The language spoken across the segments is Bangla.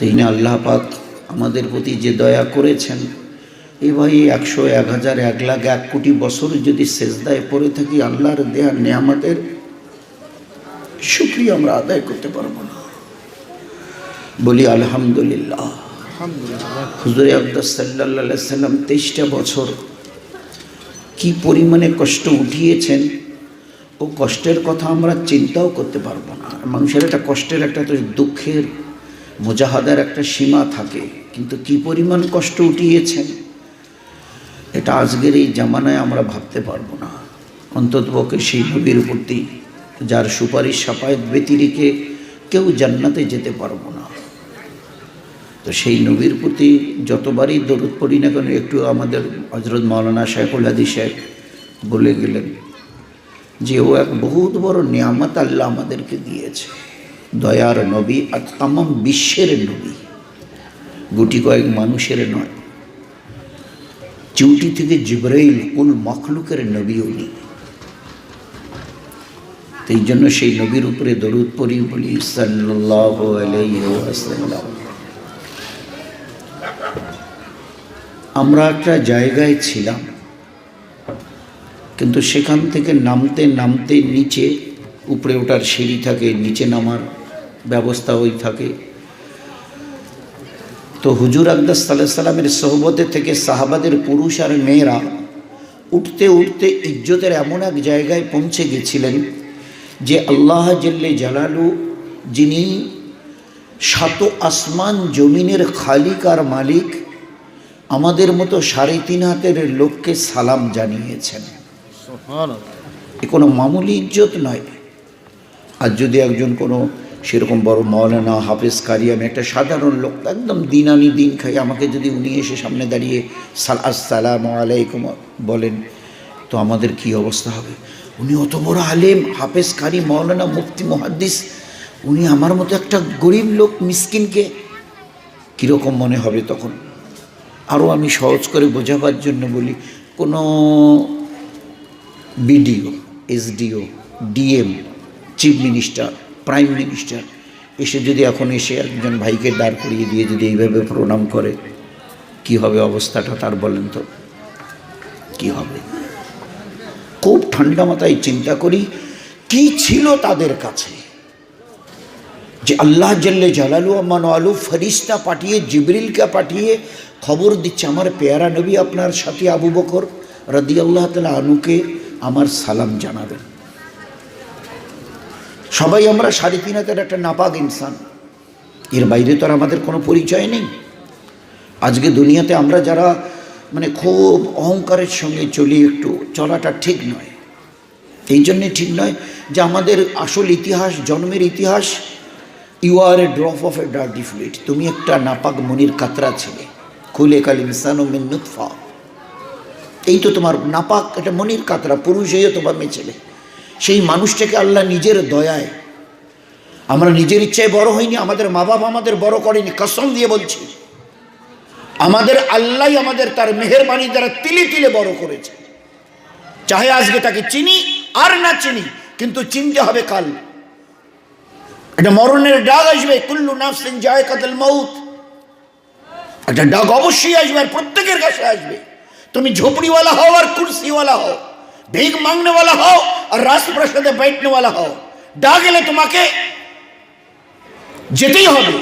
তাই না আল্লাহ পাক আমাদের প্রতি যে দয়া করেছেন, এই ভাই 100, 1000, 1 লাখ, 1 কোটি বছর যদি সেজদায় পড়ে থাকি, আল্লাহর দেয়া নেয়ামতের শুকরিয়া আমরা আদায় করতে পারবো না। বলি আলহামদুলিল্লাহ। হুজুর আকরাম সাল্লাল্লাহু আলাইহি সাল্লাম 23টা বছর কি পরিমাণে কষ্ট উঠিয়েছেন, ও কষ্টের কথা আমরা চিন্তাও করতে পারবো না। মানুষের একটা কষ্টের, একটা তো দুঃখের, মুজাহাদার একটা সীমা থাকে, কিন্তু কি পরিমাণ কষ্ট উঠিয়েছেন এটা আজকের এই জামানায় আমরা ভাবতে পারবো না। অন্ততপক্ষে সেই নবীর প্রতি যার সুপারিশ শাফায়াত ব্যতিরেকে কেউ জান্নাতে যেতে পারবো না, তো সেই নবীর প্রতি যতবারই দরুদ পড়ি না কেন, একটু আমাদের হযরত মাওলানা শাইখুল হাদিস সাহেব বলে গেলেন যে ও এক বহুত বড় নিয়ামত আল্লাহ আমাদেরকে দিয়েছে, দয়ার নবী আর তামাম বিশ্বের নবী, গুটি কয়েক মানুষের নয়। চিউটি থেকে জিবরাইল কুল মখলুকের নবী উনি। এই জন্য সেই নবীর উপরে দরুদ পড়ি, বলি সাল্লাল্লাহু আলাইহি ওয়াসাল্লাম। আমরা একটা জায়গায় ছিলাম, কিন্তু সেখান থেকে নামতে নামতে নিচে, উপরে ওঠার সিঁড়ি থাকে, নিচে নামার ব্যবস্থা ওই থাকে। তো হুজুর আকরাম সাল্লাল্লাহু আলাইহি সাল্লামের সোহবতে থেকে সাহাবাদের পুরুষ আর মেয়েরা উঠতে উঠতে ইজ্জতের এমন এক জায়গায় পৌঁছে গেছিলেন যে আল্লাহ জল্লে জালালু, যিনি 7 আসমান জমিনের খালিক আর মালিক, আমাদের মতো 3.5 হাতের লোককে সালাম জানিয়েছেন। এ কোনো মামুলি ইজ্জত নয়। আর যদি একজন কোনো সেরকম বড় মাওলানা, হাফেজ, কারি, আমি একটা সাধারণ লোক, একদম দিন আনি দিন খাই, আমাকে যদি উনি এসে সামনে দাঁড়িয়ে আসসালামু আলাইকুম বলেন, তো আমাদের কি অবস্থা হবে? উনি অত বড় আলেম, হাফেজ, কারি, মাওলানা, মুফতি, মুহাদ্দিস, উনি আমার মতো একটা গরিব লোক মিসকিনকে কীরকম মনে হবে তখন? আরও আমি সহজ করে বোঝাবার জন্য বলি, কোনো BDO, SDO, DM, chief minister, prime minister এসে যদি এখন এসে একজন ভাইকে দাঁড় করিয়ে দিয়ে যদি এইভাবে প্রণাম করে, কি হবে অবস্থাটা তার বলেন তো? কি হবে? খুব ঠান্ডা মাথায় চিন্তা করি কি ছিল তাদের কাছে, যে আল্লাহ জল্লে জালালু আমানু ফেরেশতা পাঠিয়ে, জিবরিলকে পাঠিয়ে খবর দিচ্ছে আমার পেয়ারা নবী আপনার সাথী আবু বকর রাদিয়াল্লাহু তাআলা আনহুকে আমার সালাম জানাবেন। সবাই আমরা 3.5 হাতের একটা নাপাক ইনসান, এর বাইরে তো আর আমাদের কোনো পরিচয় নেই। আজকে দুনিয়াতে আমরা যারা মানে খুব অহংকারের সঙ্গে চলি, একটু চলাটা ঠিক নয়। এই জন্যে ঠিক নয় যে আমাদের আসল ইতিহাস, জন্মের ইতিহাস, you are a drop of a dirty fluid, তুমি একটা নাপাক মনির কাতরা ছিলে, খুলে কাল ইনসানু মিন নুতফা, এই তো তোমার নাপাক একটা মনির কাতরা, পুরুষ হয়ে তোমার মেয়ে ছেলে। সেই মানুষটাকে আল্লাহ নিজের দয়ায়, আমরা নিজের ইচ্ছায় বড় হইনি, আমাদের মা বাবা আমাদের বড় করেনি, কসম দিয়ে বলছি, আমাদের আল্লাহ আমাদের তার মেহেরবানি দ্বারা তিলে তিলে বড় করেছে। চাহে আজকে তাকে চিনি আর না চিনি, কিন্তু চিনতে হবে কাল একটা মরণের ডাক আসবে, কুল্লু নাফসিন যায়কাতুল মাউত, একটা ডাক অবশ্যই আসবে, আর প্রত্যেকের কাছে আসবে। তুমি ঝোপড়িওয়ালা হও আর কুরসিওয়ালা হও, ভিক মাংনেওয়ালা হও আর রাজপ্রাসাদে बैठनेवाला হও, ডাক এলে তোমাকে যেতেই হবে।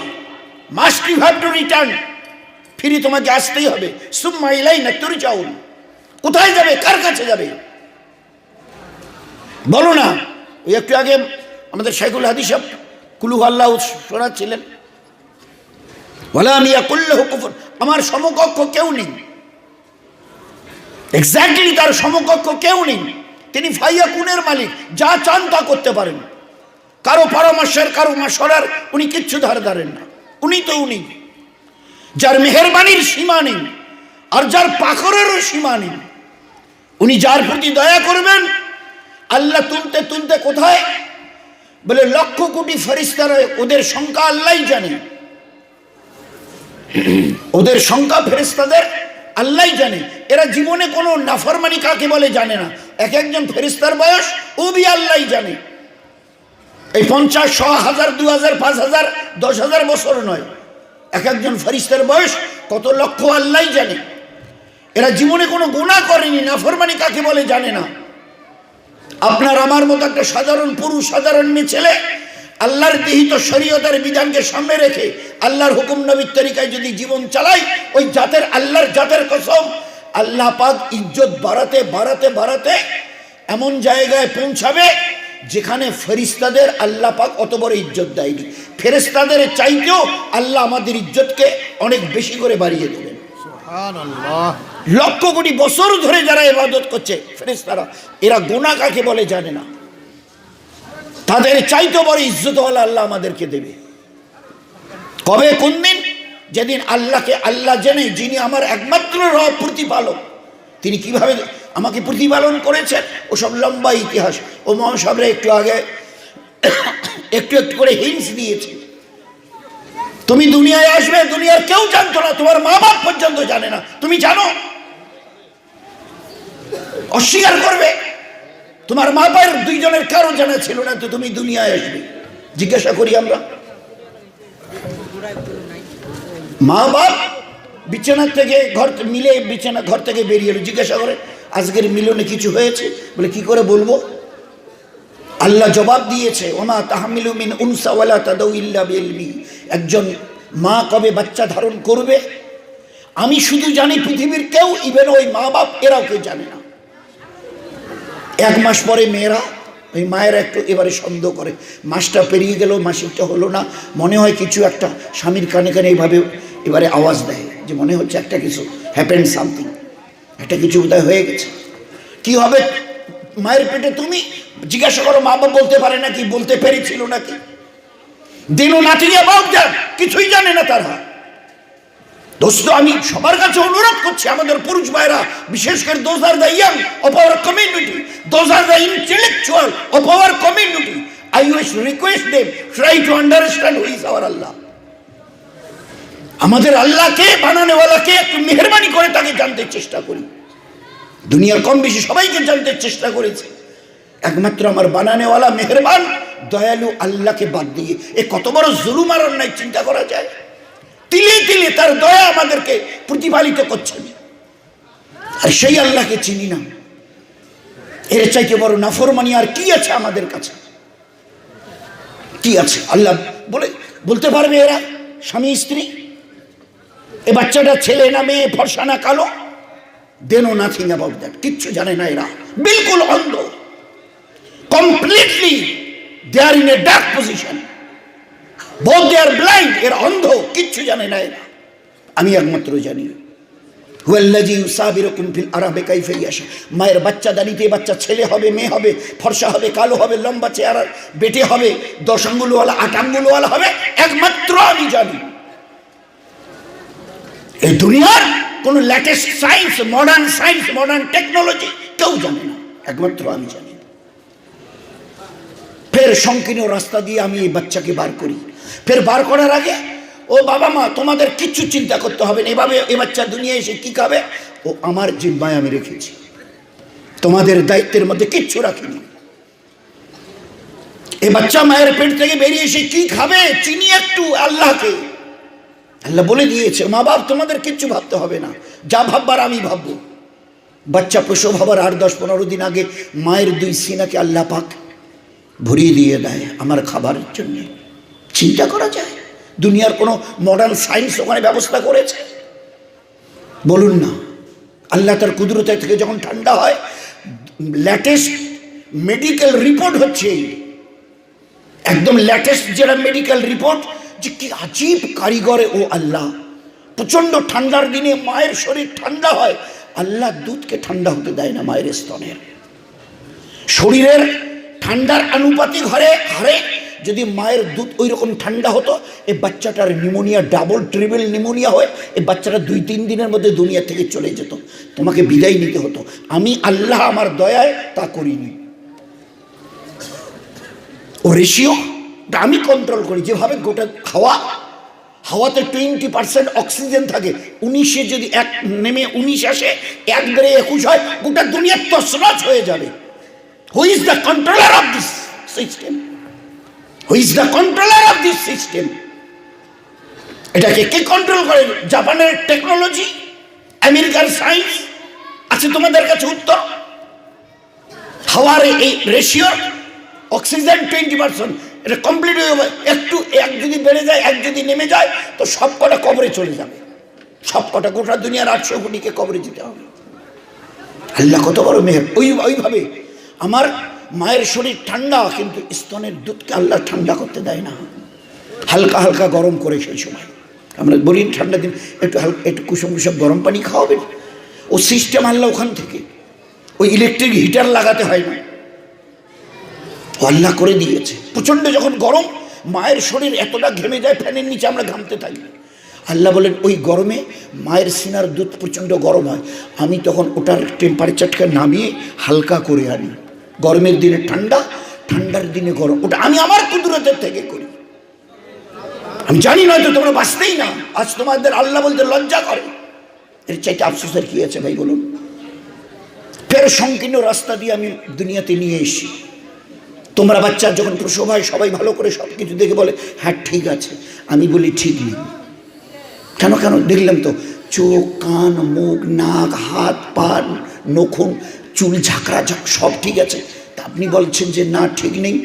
Must you have to return, ফিরে তোমাকে আসতেই হবে। সুম্মা ইলাইনা তুরজাউন, কোথায় যাবে, কার কাছে যাবে বলো না? ওই একটু আগে আমাদের শাইখুল হাদিস সাহেব কুলু আল্লাহ শোনাচ্ছিলেন, ওয়ালা মিয়া কুল্লুহু কুফর, আমার সমকক্ষ কেউ নেই, এক্স্যাক্টলি তার সমকক্ষ কেউ নেই। তিনি ফাইয়াকুনের মালিক, যা চান তা করতে পারেন, কারো পরামর্শের, কারো মাশওয়ারার উনি কিচ্ছু ধার ধারেন না। উনি তো উনি, যার মেহেরবানির সীমা নেই আর যার পাখরেরও সীমা নেই। উনি যার প্রতি দয়া করবেন, আল্লাহ তুলতে তুলতে কোথায় বলে 1,00,000 কোটি ফেরেশতারা, ওদের সংখ্যা আল্লাহই জানে, ওদের সংখ্যা ফেরেশতাদের আল্লাহই জানে। এরা জীবনে কোনো নাফরমানি কাকে বলে জানে না। এক একজন ফেরেশতার বয়স ও বি আল্লাহই জানে। এই 50, 100, 1000, 2000, 5000, 10,000 বছর নয়, এক একজন ফেরেশতার বয়স কত লক্ষ আল্লাহই জানে। এরা জীবনে কোনো গুনাহ করেনি, নাফরমানি কাকে বলে জানে না। আপনার আমার মতো একটা সাধারণ পুরুষ, সাধারণ মেয়ে ছেলে আল্লাহর বিহিত শরীয়তের বিধানকে সামনে রেখে আল্লাহর হুকুম নবীর তরিকায় যদি জীবন চালায়, ওই জাতের, আল্লাহর জাতের কসম, আল্লাহ পাক ইজ্জত বাড়াতে বাড়াতে বাড়াতে এমন জায়গায় পৌঁছাবে যেখানে ফেরেশতাদের আল্লাহ পাক অত বড় ইজ্জত দেয়নি। ফেরেশতাদের চাইতেও আল্লাহ আমাদের ইজ্জতকে অনেক বেশি করে বাড়িয়ে দেবেন। সুবহানাল্লাহ। লক্ষ কোটি বছর ধরে যারা ইবাদত করছে ফেরেশতারা, এরা গুনাহ কাকে বলে জানে না, তাদের চাইতে বড় ইজ্জতওয়ালা আল্লাহ আমাদেরকে দেবে। কবে, কোন দিন? যেদিন আল্লাহকে আল্লাহ জেনে, যিনি আমার একমাত্র রব, প্রতিপালক, তিনি কিভাবে আমাকে প্রতিপালন করেছেন ওসব লম্বা ইতিহাস ও মহাসাগরে একটু আগে একটু একটু করে হিন্টস দিয়েছে। তুমি দুনিয়ায় আসবে, দুনিয়ার কেউ জানতো না, তোমার মা বাপ পর্যন্ত জানে না। তুমি জানো? অস্বীকার করবে? তোমার মা বাবার দুইজনের কারো জানা ছিল না তো তুমি দুনিয়ায় আসবে? জিজ্ঞাসা করি আমরা, মা বাপ বিছানা থেকে ঘর মিলে, বিছানা ঘর থেকে বেরিয়ে এলো, জিজ্ঞাসা করে আজকের মিলনে কিছু হয়েছে? বলে কি করে বলবো? আল্লাহ জবাব দিয়েছে, ওমা তাহমিলু মিন উনসা ওয়ালা তাদাউ ইল্লা বিইলমি। একজন মা কবে বাচ্চা ধারণ করবে আমি শুধু জানি, পৃথিবীর কেউ, ইভেন ওই মা বাপ এরাও কেউ জানে না। এক মাস পরে মেয়েরা, ওই মায়েরা একটু এবারে সন্দেহ করে, মাসটা পেরিয়ে গেল, মাসিকটা হলো না, মনে হয় কিছু একটা, স্বামীর কানে কানে এইভাবে এবারে আওয়াজ দেয় যে মনে হচ্ছে একটা কিছু হ্যাপেন, সামথিং, একটা কিছু বোধহয় হয়ে গেছে। কি হবে মায়ের পেটে? তুমি জিজ্ঞাসা করো, মা বাপ বলতে পারে নাকি, বলতে পেরেছিল নাকি? দিনও নাথিং অ্যাবাউট দ্যাট, কিছুই জানে না তারা। দোস্ত, আমি সবার কাছে অনুরোধ করছি, আমাদের পুরুষ ভাইরা, বিশেষ করে those are the young of our community, those are the intellectual of our community, I wish request them try to understand who is our Allah. আমাদের আল্লাহকে বানানেওয়ালাকে একটু মেহেরবানি করে তাকে জানতে চেষ্টা করি। দুনিয়ার কম বেশি সবাইকে জানতে চেষ্টা করেছে, একমাত্র আমার বানানেওয়ালা মেহেরবান দয়ালু আল্লাহকে বাদ দিয়ে এ কত বড় জুলুম আর অন্যায় চিন্তা করা যায়? তিলে তিলে তার দয়া আমাদেরকে প্রতিপালিত করছেন, আর সেই আল্লাহকে চিনি না। এর চাইতে বড় নাফরমানি আর কি আছে আমাদের কাছে? কি আছে? আল্লাহ বলতে পারবে এরা স্বামী স্ত্রী, এ বাচ্চাটা ছেলে না মেয়ে, ফর্সা না কালো? They know nothing about that, কিচ্ছু জানে না এরা, বিলকুল অন্ধ, completely they are in a dark position, both they are blind, এর অন্ধ, কিচ্ছু জানে না এরা। আমি একমাত্র জানি, হুয়াল্লাযী ইউসাবিরুকুম ফিল আরহামি কাইফা ইয়াশা। মায়ের বাচ্চা দানিতে বাচ্চা ছেলে হবে, মেয়ে হবে, ফর্সা হবে, কালো হবে, লম্বা চেহারা, বেটে হবে, 10 আঙ্গুলওয়ালা, 8 আঙ্গুলওয়ালা হবে, একমাত্র আমি জানি। এই দুনিয়ার কোন লেটেস্ট সায়েন্স, মডার্ন টেকনোলজি কেউ জানে না, একমাত্র আমি জানি। ফের সংকীর্ণ রাস্তা দিয়ে আমি এই বাচ্চাকে বার করি। ফের বার করার আগে, ও বাবা মা তোমাদের কিচ্ছু চিন্তা করতে হবে না, এভাবে এ বাচ্চা দুনিয়ায় এসে কি খাবে ও আমার জিম্মায় আমি রেখেছি, তোমাদের দায়িত্বের মধ্যে কিচ্ছু রাখিনি। এ বাচ্চা মায়ের পেট থেকে বেরিয়ে এসে কি খাবে, চিনি একটু আল্লাহকে, আল্লাহ বলে দিয়েছে মা বাপ তোমাদের কিচ্ছু ভাবতে হবে না, যা ভাববার আমি ভাববো। বাচ্চা প্রসব হবার 8-10-15 দিন আগে মায়ের 2 সিনাকে আল্লাহ পাক ভরিয়ে দিয়ে দেয় আমার খাবারের জন্য। চিন্তা করা যায়? দুনিয়ার কোনো মডার্ন সায়েন্স ওখানে ব্যবস্থা করেছে? বলুন না। আল্লাহ তার কুদরত থেকে যখন ঠান্ডা হয়, লেটেস্ট মেডিকেল রিপোর্ট হচ্ছে, একদম লেটেস্ট যেটা মেডিকেল রিপোর্ট, যে কি আজীব কারিগরে ও আল্লাহ। প্রচন্ড ঠান্ডার দিনে মায়ের শরীর ঠান্ডা হয়, আল্লাহ দুধকে ঠান্ডা হতে দেয় না মায়ের স্তনের। শরীরের ঠান্ডার আনুপাতিক হারে যদি মায়ের দুধ ওই রকম ঠান্ডা হতো, এই বাচ্চাটার নিউমোনিয়া, ডাবল ট্রিপল নিউমোনিয়া হয়ে এই বাচ্চাটা 2-3 দিনের মধ্যে দুনিয়া থেকে চলে যেত, তোমাকে বিদায় নিতে হতো। আমি আল্লাহ আমার দয়ায় তা করিনি। ও রেশিও আমি কন্ট্রোল করি, যেভাবে গোটা হাওয়াতে 20% অক্সিজেন থাকে, 19-এ যদি 1 নেমে 19 আসে, 1 বেড়ে 21 হয়, গোটা দুনিয়া তছনছ হয়ে যাবে। Who is the controller of this system? Who is the controller of this system? এটাকে কে কন্ট্রোল করে? জাপানের টেকনোলজি, আমেরিকার সায়েন্স? আছে তোমাদের কাছে উত্তর? হাওয়ার এই রেশিও, অক্সিজেন 20%, এটা কমপ্লিট হয়ে যাবে। একটু এক যদি বেড়ে যায়, এক যদি নেমে যায়, তো সব কটা কবরে চলে যাবে। সব কটা, গোটা দুনিয়ার 800 কোটিকে কবরে যেতে হবে। আল্লাহ কত বড় মেহের। ওইভাবে আমার মায়ের শরীর ঠান্ডা, কিন্তু স্তনের দুধকে আল্লাহ ঠান্ডা করতে দেয় না, হালকা হালকা গরম করে। সেই সময় আমরা বলি ঠান্ডা দিন একটু হালকা, একটু কুসুম কুসুম গরম পানি খাওয়াবেন। ও সিস্টেম আল্লাহ ওখান থেকে, ওই ইলেকট্রিক হিটার লাগাতে হয় না, আল্লাহ করে দিয়েছে। প্রচণ্ড যখন গরম, মায়ের শরীর এতটা ঘেমে যায়, ফ্যানের নিচে আমরা ঘামতে থাকি। আল্লাহ বলেন ওই গরমে মায়ের সিনার দুধ প্রচণ্ড গরম হয়, আমি তখন ওটার টেম্পারেচারকে নামিয়ে হালকা করে আনি। গরমের দিনে ঠান্ডা, ঠান্ডার দিনে গরম, ওটা আমি আমার কুদরতের থেকে করি। আমি জানি নয়তো তোমরা বাঁচতেই না। আজ তোমাদের আল্লাহ বলতে লজ্জা করে। এর চাইতে আফসোসের কি আছে ভাই বলুন? ফের সংকীর্ণ রাস্তা দিয়ে আমি দুনিয়াতে নিয়ে এসেছি। তোমরা বাচ্চার যখন প্রসব হয়, সবাই ভালো করে সব কিছু দেখে বলে হ্যাঁ ঠিক আছে, আমি বলি ঠিক নেই। কেন কেন দেখলাম তো, চোখ, কান, মুখ, নাক, হাত, পা, নখুন, চুল, ঝাঁকড়া সব ঠিক আছে, তা আপনি বলছেন যে না ঠিক নেই।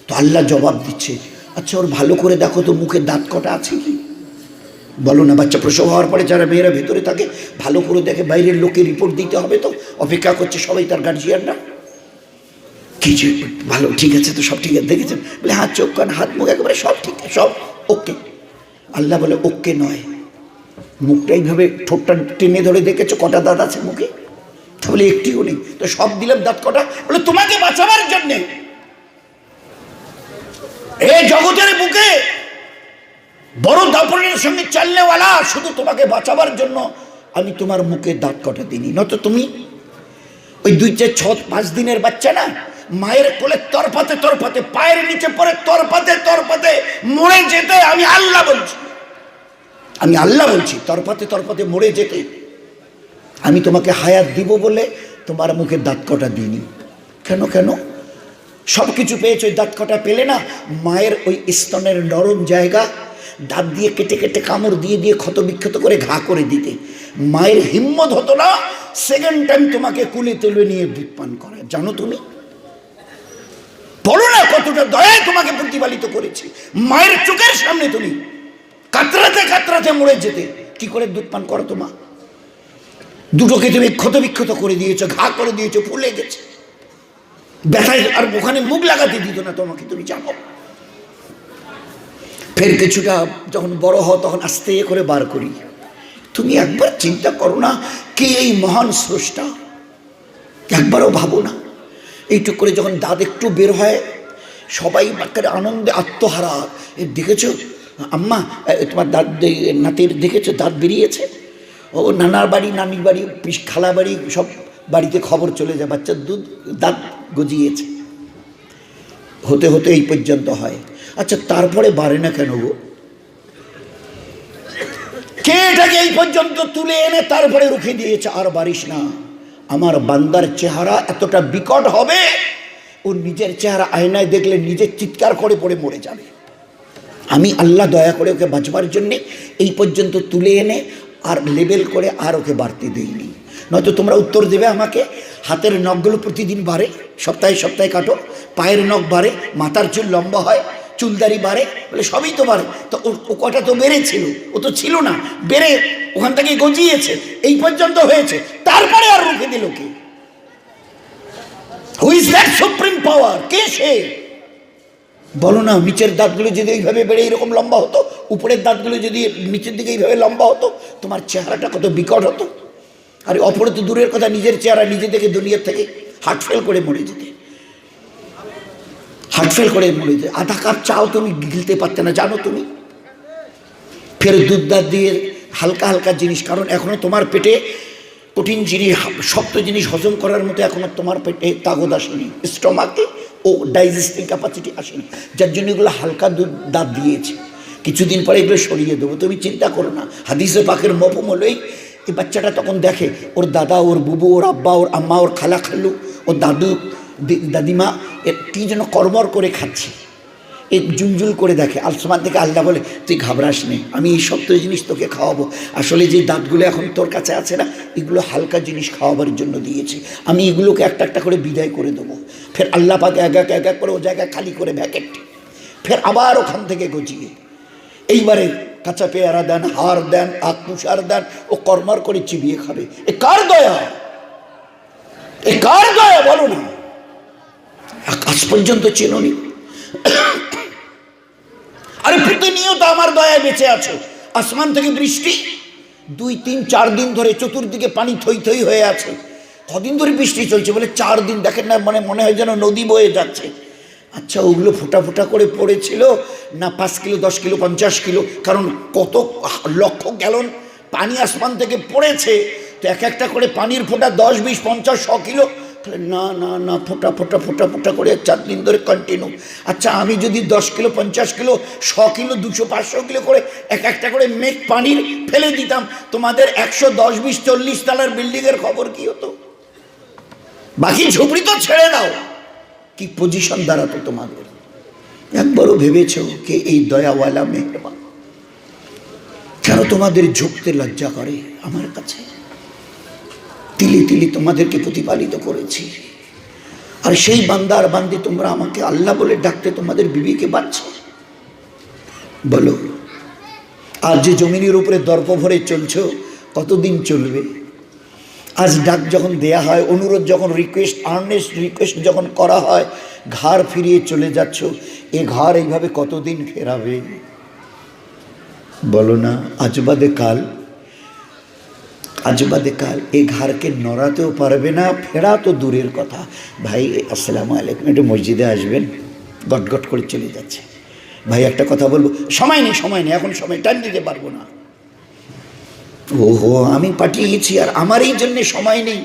তো আল্লাহ জবাব দিচ্ছে, আচ্ছা ওর ভালো করে দেখো তো মুখে দাঁত কটা আছে কি? বলো না, বাচ্চা প্রসব হওয়ার পরে যারা মেয়েরা ভেতরে থাকে ভালো করে দেখে, বাইরের লোকে রিপোর্ট দিতে হবে, তো অপেক্ষা করছে সবাই তার গার্জিয়ানরা। কি যে ভালো ঠিক আছে তো, সব ঠিক আছে দেখেছেন? বলে হাত, চোখ, কান, হাত, মুখ একেবারে সব ঠিক আছে, সব ওকে। আল্লাহ বলে ওকে নয়, মুখটা এইভাবে ঠোঁটটা টেনে ধরে দেখেছো কটা দাঁত আছে মুখে? তাহলে একটিও নেই। তো সব দিলাম দাঁত কটা? বলে তোমাকে বাঁচাবার জন্যে। এই জগতের বুকে বড় দাপনের সঙ্গে চালনেওয়ালা, শুধু তোমাকে বাঁচাবার জন্য আমি তোমার মুখে দাঁত কটা দিইনি। নয়তো তুমি ওই 2-4-5 দিনের বাচ্চা না, মায়ের কোলে তরপাতে তরপাতে, পায়ের নিচে পড়ে তরপাতে তরপাতে মরে যেতে, আমি আল্লাহ বলছি তরপাতে তরপাতে মরে যেতে, আমি তোমাকে হায়াত দিব বলে তোমার মুখে দাঁত কটা দিইনি। কেন কেন? সব কিছু পেয়েছো, ওই দাঁত কটা পেলে না? মায়ের ওই স্তনের নরম জায়গা দাঁত দিয়ে কেটে কেটে, কামড় দিয়ে দিয়ে, ক্ষত বিক্ষত করে ঘা করে দিতে। মায়ের হিম্মত হতো না সেকেন্ড টাইম তোমাকে কুলে তুলে নিয়ে দুধ পান করা। জানো তুমি? বলো না কতটা দয়ায় তোমাকে প্রতিপালিত করেছে। মায়ের চোখের সামনে তুমি কাতরাতে কাতরাতে মরে যেতে, কি করে দুধ পান করো? তোমার দুটোকে তুমি ক্ষত বিক্ষত করে দিয়েছো, ঘা করে দিয়েছো, ফুলে গেছে, ব্যথায় আর ওখানে মুখ লাগাতে দিত না তোমাকে, তুমি জানো। ফের কিছুটা যখন বড় হও, তখন আস্তে করে বার করি। তুমি একবার চিন্তা করো না, কে এই মহান স্রষ্টা? একবারও ভাবো না। এইটুক করে যখন দাঁত একটু বের হয়, সবাই বাক্যের আনন্দে আত্মহারা। দেখেছো আম্মা, তোমার দাঁত, নাতির দেখেছো দাঁত বেরিয়েছে? ও নানার বাড়ি, নানির বাড়ি, খালা বাড়ি, সব বাড়িতে খবর চলে যায় বাচ্চার দাঁত গজিয়েছে। হতে হতে এই পর্যন্ত হয়। আচ্ছা তারপরে বাড়ে না কেন গো? কে এটাকে এই পর্যন্ত তুলে এনে তারপরে রুখে দিয়েছে? আর বাড়িস না। আমার বান্দার চেহারা এতটা বিকট হবে, ও নিজের চেহারা আয়নায় দেখলে নিজের চিৎকার করে পড়ে মরে যাবে। আমি আল্লাহ দয়া করে ওকে বাঁচবার জন্যে এই পর্যন্ত তুলে এনে আর লেবেল করে আর ওকে বাড়তে দিইনি। নয়তো তোমরা উত্তর দেবে আমাকে, হাতের নখগুলো প্রতিদিন বাড়ে, সপ্তাহে সপ্তাহে কাটো, পায়ের নখ বাড়ে, মাথার চুল লম্বা হয়, চুলদারি বাড়ে, বলে সবই তো বাড়ে। তো ও কটা তো বেড়েছিল, ও তো ছিল না, বেড়ে ওখান থেকে গজিয়েছে, এই পর্যন্ত হয়েছে, তারপরে আর রুখে দিল কে? Who is that supreme power? কে সে? বলো না। নিচের দাঁতগুলো যদি এইভাবে বেড়ে এরকম লম্বা হতো, উপরের দাঁতগুলো যদি নিচের দিকে এইভাবে লম্বা হতো, তোমার চেহারাটা কত বিকট হতো। আর অপরে তো দূরের কথা, নিজের চেহারা নিজে থেকে দুনিয়ার থেকে হার্ট ফেল করে মরে যেতে, আধা কাপ চাও তুমি গিলতে পারতে না, জানো তুমি? ফের দুধ দাঁত দিয়ে হালকা হালকা জিনিস, কারণ এখনো তোমার পেটে কঠিন জিনিস, শক্ত জিনিস হজম করার মতো এখনো তোমার পেটে তাগদ আসেনি, স্টমাকে ও ডাইজেস্টিং ক্যাপাসিটি আসেনি, যার জন্য এগুলো হালকা দুধ দাঁত দিয়েছে। কিছুদিন পরে এগুলো সরিয়ে দেবো, তুমি চিন্তা করো না। হাদিসে পাকের মফহুম হলোই, এই বাচ্চাটা তখন দেখে ওর দাদা, ওর বুবু, ওর আব্বা, ওর আম্মা, ওর খালা খালু, ওর দাদু, দাদিমা এর কী যেন কর্মর করে খাচ্ছে। এক জুলজুল করে দেখে, আসমান থেকে আল্লাহ বলে তুই ঘাবড়াস নে, আমি এই শক্ত জিনিস তোকে খাওয়াবো। আসলে যে দাঁতগুলো এখন তোর কাছে আছে না, এগুলো হালকা জিনিস খাওয়াবার জন্য দিয়েছি, আমি এগুলোকে একটা একটা করে বিদায় করে দেবো। ফের আল্লাহ পাক এক এক এক এক করে ও জায়গায় খালি করে ভ্যাকেট, ফের আবার ওখান থেকে গজিয়ে এইবারে কাঁচা পেয়ারা দেন, হার দেন, আকুষার দেন, ও কর্মর করে চিবিয়ে খাবে। এ কার দয়া, এ কার দয়া বলো না? আজ পর্যন্ত চেননি? আরে প্রতিনিয়ত আমার দয়ায় বেঁচে আছো। আসমান থেকে বৃষ্টি 2, 3, 4 দিন ধরে চতুর্দিকে পানি থই থই হয়ে আছে। কদিন ধরে বৃষ্টি চলছে? বলে 4 দিন। দেখেন না, মানে মনে হয় যেন নদী বয়ে যাচ্ছে। আচ্ছা, ওগুলো ফোঁটা ফোঁটা করে পড়েছিল না 5 কিলো, 10 কিলো, 50 কিলো? কারণ কত লক্ষ গ্যালন পানি আসমান থেকে পড়েছে, তো এক একটা করে পানির ফোঁটা 10, 20, 50, 100 কিলো। না না না, ফোঁটা ফোঁটা ফোঁটা ফোঁটা করে 4 দিন ধরে কন্টিনিউ। আচ্ছা, আমি যদি 10 কিলো, 50 কিলো, 100 কিলো, 200, 500 কিলো করে এক একটা করে মেঘ পানির ফেলে দিতাম, তোমাদের 110, 20, 40 তলার বিল্ডিংয়ের খবর কি হতো? বাকি ঝুপড়ি তো ছেড়ে দাও, কি পজিশন দাঁড়াতো তোমাদের? একবারও ভেবেছ কে এই দয়াওয়ালা মেহরবান? কেন তোমাদের ঝুঁকতে লজ্জা করে আমার কাছে? তিলি তিলি তোমাদেরকে প্রতিপালিত করেছি, আর সেই বান্দার বান্দি তোমরা আমাকে আল্লাহ বলে ডাকতে তোমাদের বিবিকে বাঁচছ? বলো, আজ যে জমিনের উপরে দর্প ভরে চলছ, কতদিন চলবে? আজ ডাক যখন দেয়া হয়, অনুরোধ যখন, রিকোয়েস্ট, আর্নেস্ট রিকোয়েস্ট যখন করা হয়, ঘাড় ফিরিয়ে চলে যাচ্ছ। এ ঘর এইভাবে কতদিন ফেরাবে? বলো না, আজ বাদে কাল, আজ বাদে কাল এ ঘরকে নড়াতেও পারবে না, ফেরা তো দূরের কথা। ভাই আসসালামু আলাইকুম, একটু মসজিদে আসবেন? গটগট করে চলে যাচ্ছে। ভাই একটা কথা বলবো, সময় নেই, সময় নেই, এখন সময়, টাইম দিতে পারবো না। ওহো, আমি পাঠিয়েছি আর আমার এই জন্যে সময় নেই।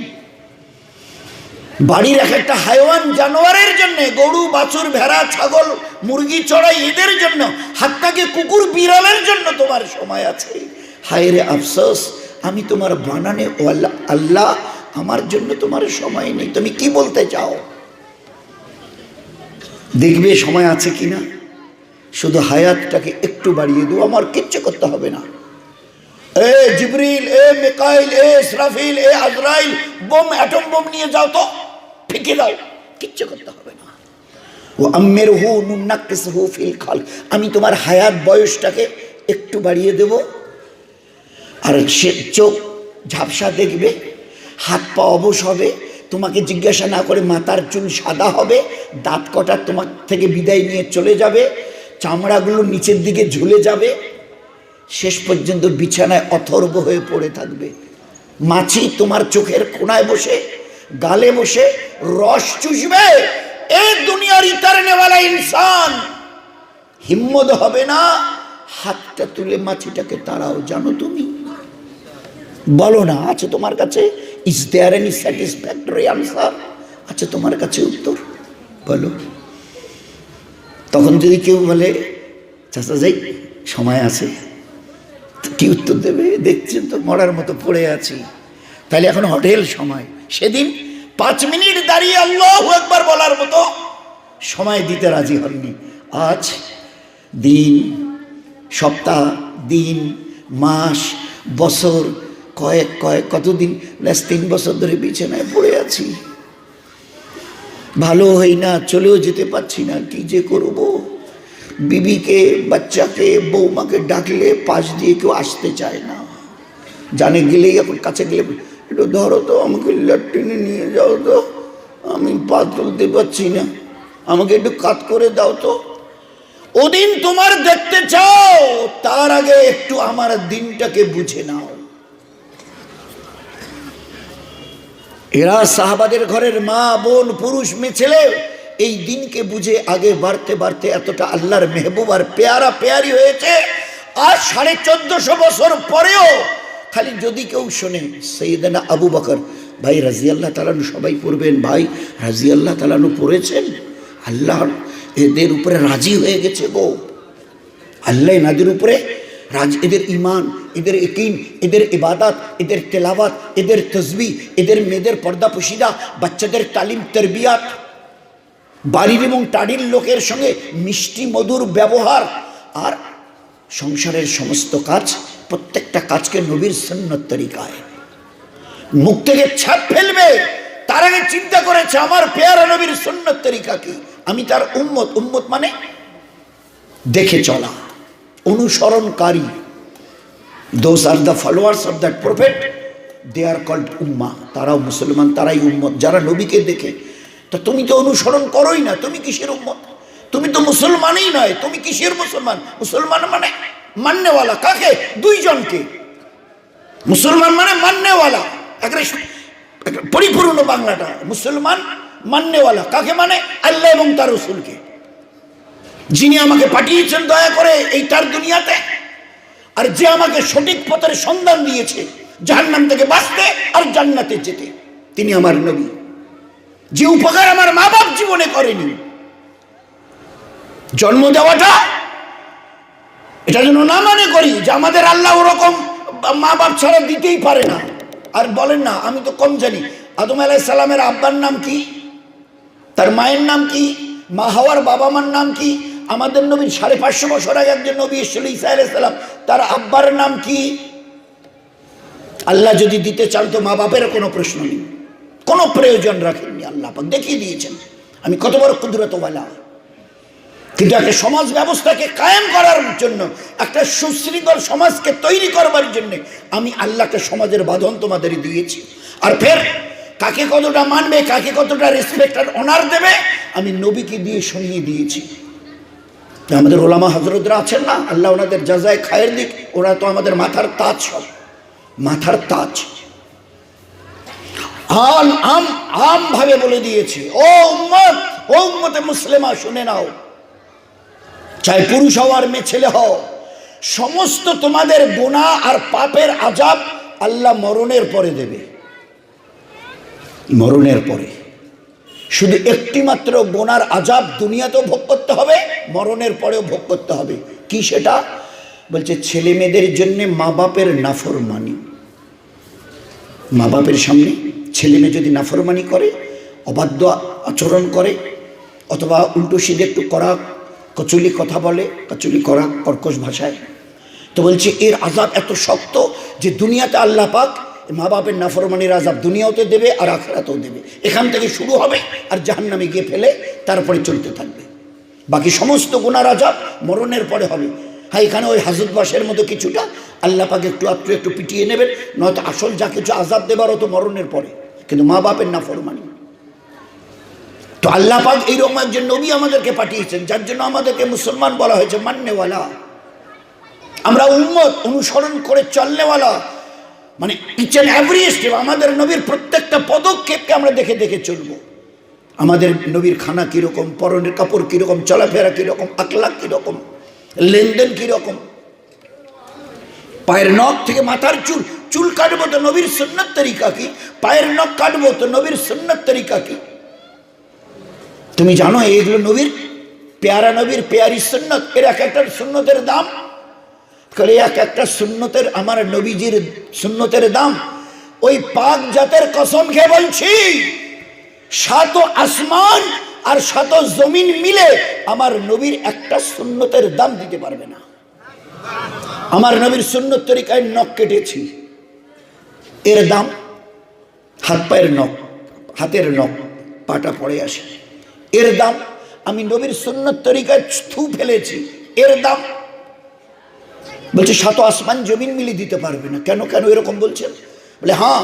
বাড়ির এক একটা হাইওয়ান জানোয়ারের জন্য, গরু, বাছুর, ভেড়া, ছাগল, মুরগি, চড়াই, এদের জন্য, হাতটাকে কুকুর, বিড়ালের জন্য তোমার সময় আছে। হায় রে আফসোস, আমি তোমার বানানে আল্লাহ, আমার জন্য তোমার সময় নেই। তুমি কি বলতে চাও? দেখবে সময় আছে কিনা, শুধু হায়াতটাকে একটু বাড়িয়ে দেবো, আমার কিচ্ছু করতে হবে না। এ জিবরিল, এ মিকাইল, এ ইসরাফিল, এ আজরাইল, বোম, অ্যাটম বোম নিয়ে যাও তো, ফেঁকে দাও, কিচ্ছু করতে হবে না। ও আম্মিরহু নুনাক্কিসহু ফিল খালক, আমি তোমার হায়াত বয়সটাকে একটু বাড়িয়ে দেব। আর সে চোখ ঝাপসা দেখবে, হাত পা অবশ হবে, তোমাকে জিজ্ঞাসা না করে মাথার চুল সাদা হবে, দাঁত কটা তোমার থেকে বিদায় নিয়ে চলে যাবে, চামড়াগুলো নিচের দিকে ঝুলে যাবে, শেষ পর্যন্ত বিছানায় অথর্ব হয়ে পড়ে থাকবে। মাছি তোমার চোখের কোনায় বসে, গালে বসে রস চুষবে। এই দুনিয়ার ইতারনেওয়ালা ইনসান হিম্মত হবে না হাতটা তুলে মাছিটাকে তাড়াও। জানো তুমি? বলো না, আছে তোমার কাছে? Is there any satisfactory answer? আছে তোমার কাছে উত্তর? বলো। তখন যদি কেউ বলে চাচা যাই, সময় আছে, কি উত্তর দেবে? দেখছেন তো মরার মতো পড়ে আছি, তাহলে এখন হোটেল সময়। সেদিন 5 মিনিট দাঁড়িয়ে আল্লাহু আকবার বলার মতো সময় দিতে রাজি হননি। আজ দিন, সপ্তাহ, দিন, মাস, বছর, কয়েক কতদিন, 3 বছর ধরে বিছানায় পড়ে আছি, ভালো হই না, চলেও যেতে পারছি না, কি যে করব। বিবিকে, বাচ্চাকে, বৌমাকে ডাকলে পাশ দিয়ে কেউ আসতে চায় না, জানে গেলেই এখন কাছে গেলে একটু ধরো তো, আমাকে ল্যাট্রিনে নিয়ে যাও তো, আমি পা তুলতে পারছি না, আমাকে একটু কাত করে দাও তো। ওদিন তোমার দেখতে চাও, তার আগে একটু আমার দিনটাকে বুঝে নাও। এরা সাহাবাদের ঘরের মা, বোন, পুরুষ, মেয়ে, ছেলে এই দিনকে বুঝে আগে বাড়তে বাড়তে এতটা আল্লাহর মেহবুব আর পেয়ারা পেয়ারি হয়েছে। আর 1450 বছর পরেও খালি যদি কেউ শোনে সৈয়দনা আবু বকর, ভাই রাজিয়াল্লাহ তাআলা সবাই পড়বেন, ভাই রাজিয়াল্লাহ তাআলা পড়েছেন, আল্লাহ এদের উপরে রাজি হয়ে গেছে গো, আল্লাহ এনাদের উপরে রাজি, এদের ইমান, এদের ইকিন, এদের ইবাদত, এদের তেলাওয়াত, এদের তসবিহ, এদের মেয়েদের পর্দা পুশিদা, বাচ্চাদের তালিম তরবিয়াত, বাড়ির এবং টাড়ির লোকের সঙ্গে মিষ্টি মধুর ব্যবহার, আর সংসারের সমস্ত কাজ, প্রত্যেকটা কাজকে নবীর সুন্নত তরিকায়। মুখ থেকে ছাপ ফেলবে তার আগে চিন্তা করেছে আমার পেয়ারা নবীর সুন্নত তরিকা কি, আমি তার উম্মত। উম্মত মানে দেখে চলা, অনুসরণকারী। Those are the followers of that prophet, they are called উম্মা। তারাও মুসলমান, তারাই উম্মত যারা নবীকে দেখে। তা তুমি তো অনুসরণ করোই না, তুমি কিসের উম্মত? তুমি তো মুসলমানই নয়, তুমি কিসের মুসলমান? মুসলমান মানে মাননেওয়ালা। কাকে? দুইজনকে। মুসলমান মানে মাননেওয়ালা, পরিপূর্ণ বাংলাটা। মুসলমান মাননেওয়ালা কাকে মানে? আল্লাহ এবং তার রাসূলকে, যিনি আমাকে পাঠিয়েছেন দয়া করে এই তার দুনিয়াতে, আর যে আমাকে সঠিক পথের সন্ধান দিয়েছে জাহান্নাম থেকে বাঁচতে আর জান্নাতে যেতে, তিনি আমার নবী। যে উপকার আমার মা বাপ জীবনে করেনি, জন্ম দেওয়াটা, এটা যেন না মনে করি যে আমাদের আল্লাহ ওরকম মা বাপ ছাড়া দিতেই পারে না। আর বলেন না আমি তো কম জানি, আদম আলাইহিস সালামের আব্বার নাম কি, তার মায়ের নাম কি, মা হাওয়ার বাবা মার নাম কি? আমাদের নবীর 550 বছর আগে একজন নবী এসেছিল, ঈসা আলাইহিস সালাম, তার আব্বার নাম কি? আল্লাহ যদি দিতে চান তো মা বাপের কোনো প্রশ্ন নেই, কোনো প্রয়োজন রাখেননি। আল্লাহ পাক দেখিয়ে দিয়েছেন আমি কত বড় কুদরতওয়ালা। কিন্তু একটা সমাজ ব্যবস্থাকে কায়েম করার জন্য, একটা সুশৃঙ্খল সমাজকে তৈরি করবার জন্য আমি আল্লাহকে সমাজের বাঁধন তোমাদেরই দিয়েছি। আর ফের কাকে কতটা মানবে, কাকে কতটা রেসপেক্ট আর অনার দেবে, আমি নবীকে দিয়ে শুনিয়ে দিয়েছি। আমাদের ওলামা হযরতরা আছেন না, আল্লাহ ওনাদের জাযায়ে খায়ের দিক, ওরা তো আমাদের মাথার তাজ, সব মাথার তাজ। আম ভাবে বলে দিয়েছে, ও উম্মত, ও উম্মতে মুসলিমা শুনে নাও, চাই পুরুষ হও আর মেয়ে ছেলে হও, সমস্ত তোমাদের গুনাহ আর পাপের আযাব আল্লাহ মরণের পরে দেবে। মরণের পরে শুধু একটি মাত্র গুনার আযাব দুনিয়াতেও ভোগ করতে হবে, মরণের পরেও ভোগ করতে হবে। কি সেটা? বলছে ছেলে মেয়েদের জন্য মা বাপের নাফরমানি। মা বাপের সামনে ছেলে মেয়ে যদি নাফরমানি করে, অবাধ্য আচরণ করে, অথবা উল্টো সিধে একটু করা কচুলি কথা বলে, কচুলি করা কর্কশ ভাষায়, তো বলছে এর আযাব এত শক্ত যে দুনিয়াতে আল্লাহ পাক মা বাপের নাফরমানির আযাব দুনিয়াতে দেবে আর আখিরাতেও দেবে। এখান থেকে শুরু হবে আর জাহান্নামে গিয়ে ফেলে তারপরে চলতে থাকবে। বাকি সমস্ত গুনার আযাব মরণের পরে হবে। হ্যাঁ, এখানে ওই হাজতবাসের মতো কিছুটা আল্লাহ পাক একটু পিটিয়ে নেবেন, নয়তো আসল যা কিছু আযাব দেবার হতো মরণের পরে, কিন্তু মা বাপের নাফরমানি। তো আল্লাহ পাক এইরকম একজন নবী আমাদেরকে পাঠিয়েছেন, যার জন্য আমাদেরকে মুসলমান বলা হয়েছে, মাননেওয়ালা। আমরা উম্মত, অনুসরণ করে চলনেওয়ালা, মানে ইচ অ্যান্ড এভরি স্টেপ আমাদের নবীর প্রত্যেকটা পদক্ষেপকে আমরা দেখে দেখে চলবো। আমাদের নবীর খানা কীরকম, পরনের কাপড় কীরকম, চলাফেরা কীরকম, আখলাক কীরকম, লেনদেন কীরকম, পায়ের নখ থেকে মাথার চুল কাটবো তো নবীর সুন্নত তরিকা কি, পায়ের নখ কাটবো তো নবীর সুন্নত তরিকা কি। তুমি জানো এইগুলো নবীর পেয়ারা, নবীর পেয়ারি সুন্নত। এর এক একটা সুন্নতের দাম, এক একটা সুন্নতের, আমার নবীজির সুন্নতের দাম, ওই পাক জাতের কসম খেয়ে বলছি, 7 আসমান আর 7 জমিন মিলে আমার নবীর একটা সুন্নতের দাম দিতে পারবে না। আমার নবীর সুন্নত তরিকায় নখ কেটেছি, এর দাম, হাত পায়ের নখ, হাতের নখ, পাটা পড়ে আসে, এর দাম। আমি নবীর সুন্নত তরিকায় থু ফেলেছি, এর দাম। বলছে 7 আসমান জমিন মিলে দিতে পারবে না। কেন কেন এরকম বলছেন? বলে হ্যাঁ,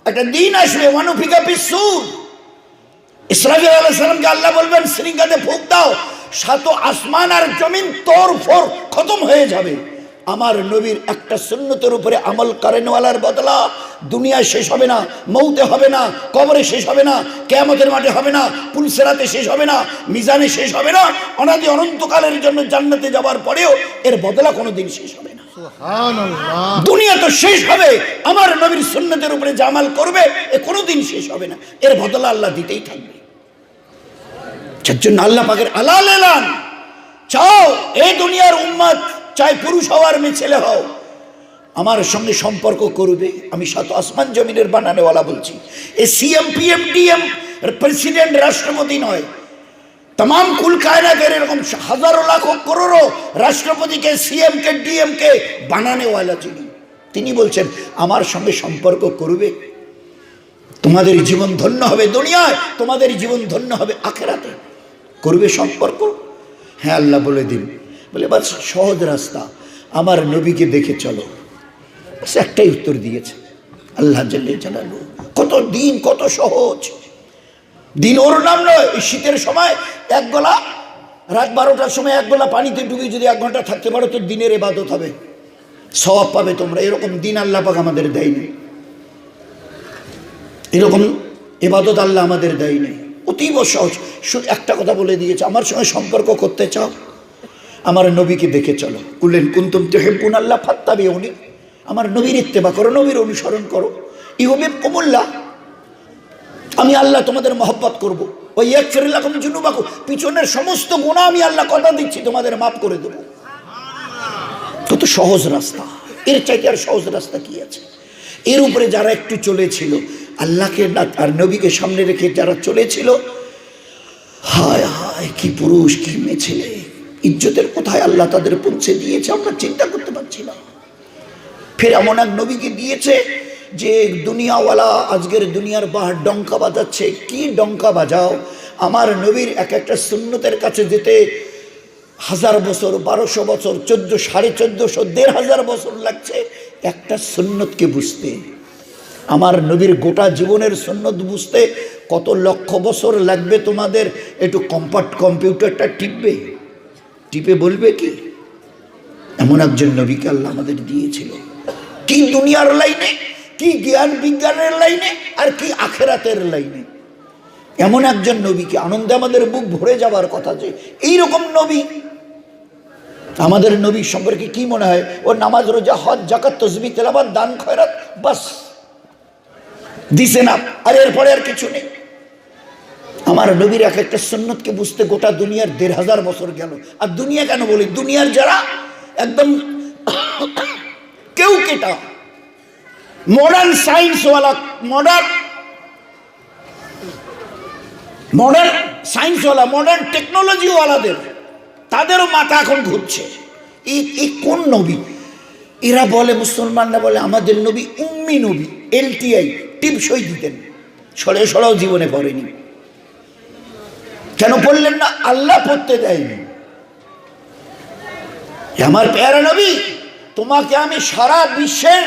একটা দিন আসবে, ওয়ানুফিকা ফিস-সূর, ইসরাফিল আলাইহিস সালামকে আল্লাহ বলবেন শৃঙ্গাতে ফুঁক দাও, 7 আসমান আর জমিন তোর ফোর খতম হয়ে যাবে। আমার নবীর একটা সুন্নতের উপরে আমল করেনওয়ালার বদলা দুনিয়ায় শেষ হবে না, মৌতে হবে না, কবরে শেষ হবে না, কিয়ামতের মাঠে হবে না, পুলসেরাতে শেষ হবে না, মিজানে শেষ হবে না, অনাদি অনন্তকালের জন্য জান্নাতে যাওয়ার পরেও এর বদলা কোনোদিন শেষ হবে না। সুবহানাল্লাহ। দুনিয়া তো শেষ হবে, আমার নবীর সুন্নতের উপরে যে আমল করবে এ কোনোদিন শেষ হবে না, এর বদলা আল্লাহ দিতেই থাকবে। যার জন্য আল্লাহ পাকের আলাল এলান, চাও এই দুনিয়ার উম্মত, চাই পুরুষ হওয়ার মেয়ে ছেলে হও, আমার সঙ্গে সম্পর্ক করবে। আমি 7 আসমান জমিনের বানানেওয়ালা বলছি। এ সিএম পিএম ডিএম প্রেসিডেন্ট রাষ্ট্রপতি নয়, तमाम कुल कायनातेर एरकम हजारों लाखों करोड़ों राष्ट्रपति के सीएम के डीएम के बनाने वाला তিনি বলছেন আমার সঙ্গে সম্পর্ক করবে, তোমাদের জীবন ধন্য হবে দুনিয়ায়, তোমাদের জীবন ধন্য হবে আখিরাতে, করবে সম্পর্ক? হ্যাঁ আল্লাহ বলে দিন। বলে বাস সহজ রাস্তা, আমার নবীকে দেখে চলো। বাস একটাই উত্তর দিয়েছে আল্লাহ জাল্লে জালালু। কত দিন, কত সহজ দিন। ওর নাম নয়, এই শীতের সময় এক গলা, রাত 12টার সময় এক গলা পানিতে ডুবে যদি 1 ঘন্টা থাকতে পারো তো দিনের ইবাদত হবে, সওয়াব পাবে তোমরা। এরকম দিন আল্লাহ পাক আমাদের দেয়নি, এরকম ইবাদত আল্লাহ আমাদের দেয়নি। অতীব সহজ। শুধু একটা কথা বলে দিয়েছে, আমার সঙ্গে সম্পর্ক করতে চাও, আমার নবীকে দেখে চলো। কুল্লেন কুনতুম তুহিব্বুনাল্লাহ ফাত্তাবিউনি, আমার নবীর ইত্তেবা করো, নবীর অনুসরণ করো। ইউহিব্বুকুমুল্লাহ, আমি আল্লাহ তোমাদের মহব্বত করবো। ওই ইয়াগফির লাকুম যুনুবাকুম, পিছনের সমস্ত গুনাহ আমি আল্লাহ কথা দিচ্ছি তোমাদের মাফ করে দেবো। কত সহজ রাস্তা, এর চাইতে আর সহজ রাস্তা কি আছে? এর উপরে যারা একটু চলেছিল, আল্লাহকে আর নবীকে সামনে রেখে যারা চলেছিল, হায় হায় কি পুরুষ, কি মেয়ে ছেলে, ইজ্জতের কোথায় আল্লাহ তাদের পৌঁছে দিয়েছে আমরা চিন্তা করতে পারছি না। ফের এমন এক নবীকে দিয়েছে যে দুনিয়াওয়ালা আজকের দুনিয়ার বাহার ডঙ্কা বাজাচ্ছে। কি ডঙ্কা বাজাও, আমার নবীর এক একটা সুন্নতের কাছে যেতে 1000 বছর, 1200 বছর, 1400, 1450, 1500 বছর লাগছে একটা সুন্নতকে বুঝতে। আমার নবীর গোটা জীবনের সুন্নত বুঝতে কত লক্ষ বছর লাগবে তোমাদের? একটু কম্পিউটারটা টিপে বলবে কি? এমন একজন নবীকে আল্লাহ আমাদের দিয়েছিল। কি দুনিয়ার লাইনে, কি জ্ঞান বিজ্ঞানের লাইনে, আর কি আখেরাতের লাইনে। এমন একজন নবীকে আনন্দে আমাদের বুক ভরে যাবার কথা যে এইরকম নবী। আমাদের নবী সম্পর্কে কি মনে হয়? ও নামাজ, রোজা, হজ, যাকাত, তাসবিহ, তেলাওয়াত, দান, খয়রাত, বাস দিছে না, আর এরপরে আর কিছু নেই। আমার নবীর এক একটা সুন্নতকে বুঝতে গোটা দুনিয়ার 1500 বছর গেল। আর দুনিয়া কেন বলি, দুনিয়ার যারা একদম কেউ কেটা মডার্ন সায়েন্সওয়ালা, মডার্ন সায়েন্সওয়ালা, মডার্ন টেকনোলজিওয়ালাদের, তাদেরও মাথা এখন ঘুরছে এই কোন নবী। এরা বলে, মুসলমানরা বলে আমাদের নবী উম্মি নবী, LTI টিপসই দিতেন, সরাও জীবনে পড়েনি। কেন পড়লেন না? আল্লাহ পড়তে দেয়নি। আমার প্যারা নবী, তোমাকে আমি সারা বিশ্বের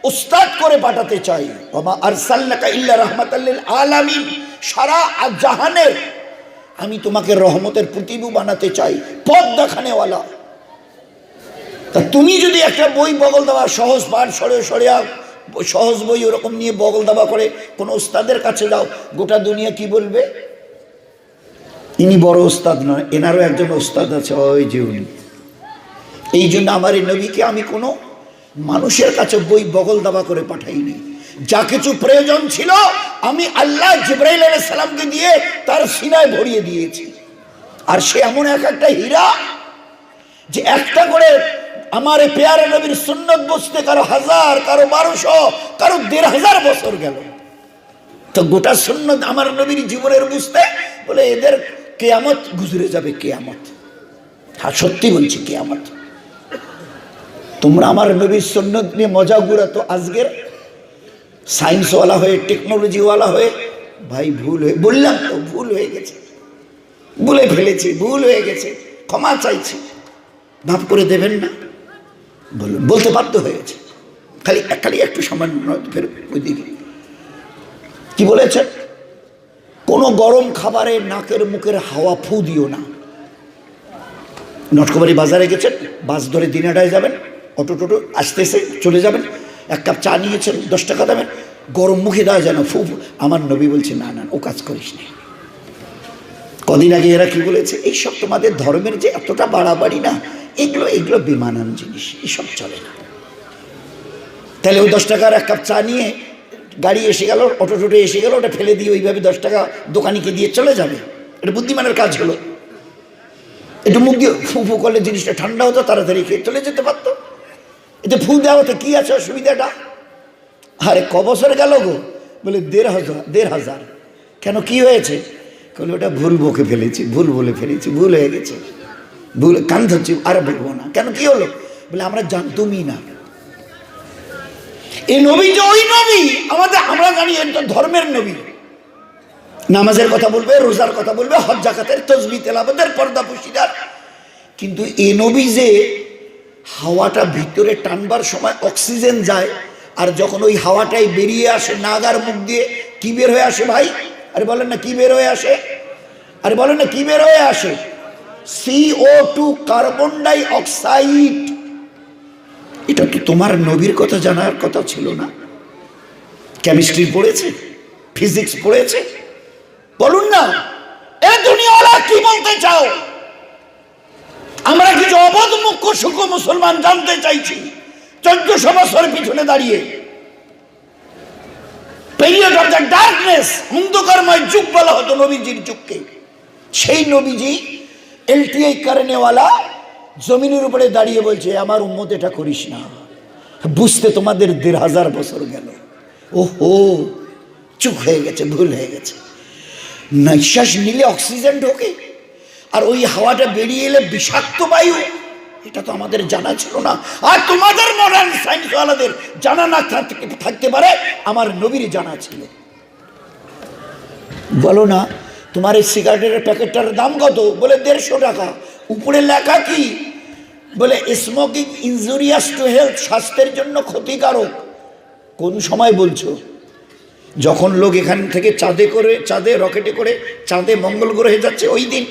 উস্তাদ করে পাঠাতে চাই। ওমা আরসালনাকা ইল্লা রাহমাতাল লিল আলামিন, সারা জাহানের আমি তোমাকে রহমতের প্রতিভূ বানাতে চাই, পথ দেখানেওয়ালা। তা তুমি যদি একটা বই বগল দেওয়া, সহজ পাঠ, সরে সহজ বই ওরকম নিয়ে বগল দেওয়া করে কোনো ওস্তাদের কাছে যাও, গোটা দুনিয়া কি বলবে? ইনি বড় ওস্তাদ নয়, এনারও একজন ওস্তাদ আছে, ওই যে উনি। এই জন্য আমার এই নবীকে আমি কোনো মানুষের কাছে বই বগল দাবা করে পাঠাইনি। যা কিছু প্রয়োজন ছিল আমি আল্লাহ জিবরাইল আলাইহিস সালামকে দিয়ে তার সিনায় ভরিয়ে দিয়েছি। আর সে এমন একটা হীরা যে একটা করে আমার এই পেয়ারে নবীর সুন্নত বুঝতে কারো 1000, কারো 1200, কারো 1500 বছর গেল। তো গোটা সুন্নত আমার নবীর জীবনের বুঝতে বলে এদের কিয়ামত গুজরে যাবে, কিয়ামত। হ্যাঁ সত্যি বলছি, কিয়ামত। তোমরা আমার নবীর সুন্নত নিয়ে মজা ঘুরাতো, আজকের সায়েন্সওয়ালা হয়ে, টেকনোলজিওয়ালা হয়ে, ভাই ভুল হয়ে, বললাম তো ভুল হয়ে গেছে, বলে ফেলেছি, ভুল হয়ে গেছে, ক্ষমা চাইছি, মাফ করে দেবেন না? বলতে বাধ্য হয়েছে। খালি একটু সামান্য ফের ওইদিকে কি বলেছেন? কোনো গরম খাবারে নাকের মুখের হাওয়া ফু দিও না। নটকবাড়ি বাজারে গেছেন, বাস ধরে দিনাটায় যাবেন, অটো আসতেছে, চলে যাবেন, 1 কাপ চা নিয়েছেন 10 টাকা দামের, গরম মুখে দেওয়া যায় না, ফু। আমার নবী বলছে না না, ও কাজ করিস না। কদিন আগে এরা কি বলেছে? এইসব তোমাদের ধর্মের যে এতটা বাড়াবাড়ি না, এগুলো বেমানান জিনিস, এসব চলে না। তাহলে ওই 10 টাকার 1 কাপ চা নিয়ে গাড়ি এসে গেল, অটো এসে গেল, ওটা ফেলে দিয়ে ওইভাবে 10 টাকা দোকানিকে দিয়ে চলে যাবে? এটা বুদ্ধিমানের কাজ হলো? একটু মুখ দিয়ে ফু করলে জিনিসটা ঠান্ডা হতো, তাড়াতাড়ি খেয়ে চলে যেতে পারতো। এটা ফু দেওয়া হতো, কি আছে অসুবিধাটা? আরে ক বছর গেল গো? বলে 1500। কেন, কি হয়েছে? বলে ওটা ভুল বকে ফেলেছি, ভুল বলে ফেলেছি, ভুল হয়ে গেছে, ভুল কান ধরছি, আর বলবো না। কেন, কি হলো? বলে আমরা জানতুমই না এই নবী যে ওই নবী আমাদের, আমরা জানি এর তো ধর্মের নবী, নামাজের কথা বলবে, রোজার কথা বলবে, হজ জাকাতের, তসবিহ তেলাওয়াতের, পর্দা পুশিদার। কিন্তু এই নবী যে হাওয়াটা ভিতরে টানবার সময় অক্সিজেন যায়, আর যখন ওই হাওয়াটাই বেরিয়ে আসে নাগার মুখ দিয়ে, কি বের হয়ে আসে ভাই? আরে বলেন না কি বের হয়ে আসে? আরে বলেন না কি বের হয়ে আসে? CO2, carbon die oxide. এটা তো তোমার নবীর কথা জানার কথা ছিল না? কেমিস্ট্রি পড়েছে, ফিজিক্স পড়েছে? বলুন না, এ দুনিয়াওয়ালা কি বলতে চাও? আমরা কিছু অবধ মুখ্য সুখ মুসলমান জানতে চাইছি। 1400 বছর পিছনে দাঁড়িয়ে, পিরিয়ড অফ দ্য ডার্কনেস, অন্ধকারময় যুগ বলা হতো নবীজির যুগকে। সেই নবীজি LTI কারণেওয়ালা জমিনের উপরে দাঁড়িয়ে বলছে আমার উম্মত এটা করিস না। বুঝতে তোমাদের 1500 বছর গেল। ওহো, চুপ হয়ে গেছে, ভুল হয়ে গেছে। নিঃশ্বাস নিলে অক্সিজেন ঢোকে, আর ওই হাওয়াটা বেরিয়ে এলে বিষাক্ত বায়ু, এটা তো আমাদের জানা ছিল না। আর তোমাদের মডার্ন সায়েন্সওয়ালাদের জানা না থাকতে পারে, আমার নবীর জানা ছিল। বলো না তোমার এই সিগারেটের প্যাকেটটার দাম কত? বলে 150 টাকা। উপরে লেখা কি? বলে স্মোকিং ইনজুরিয়াস টু হেলথ, স্বাস্থ্যের জন্য ক্ষতিকারক। কোন সময় বলছো? যখন লোক এখান থেকে চাঁদে রকেটে করে চাঁদে মঙ্গল গ্রহে যাচ্ছে, ওই দিন।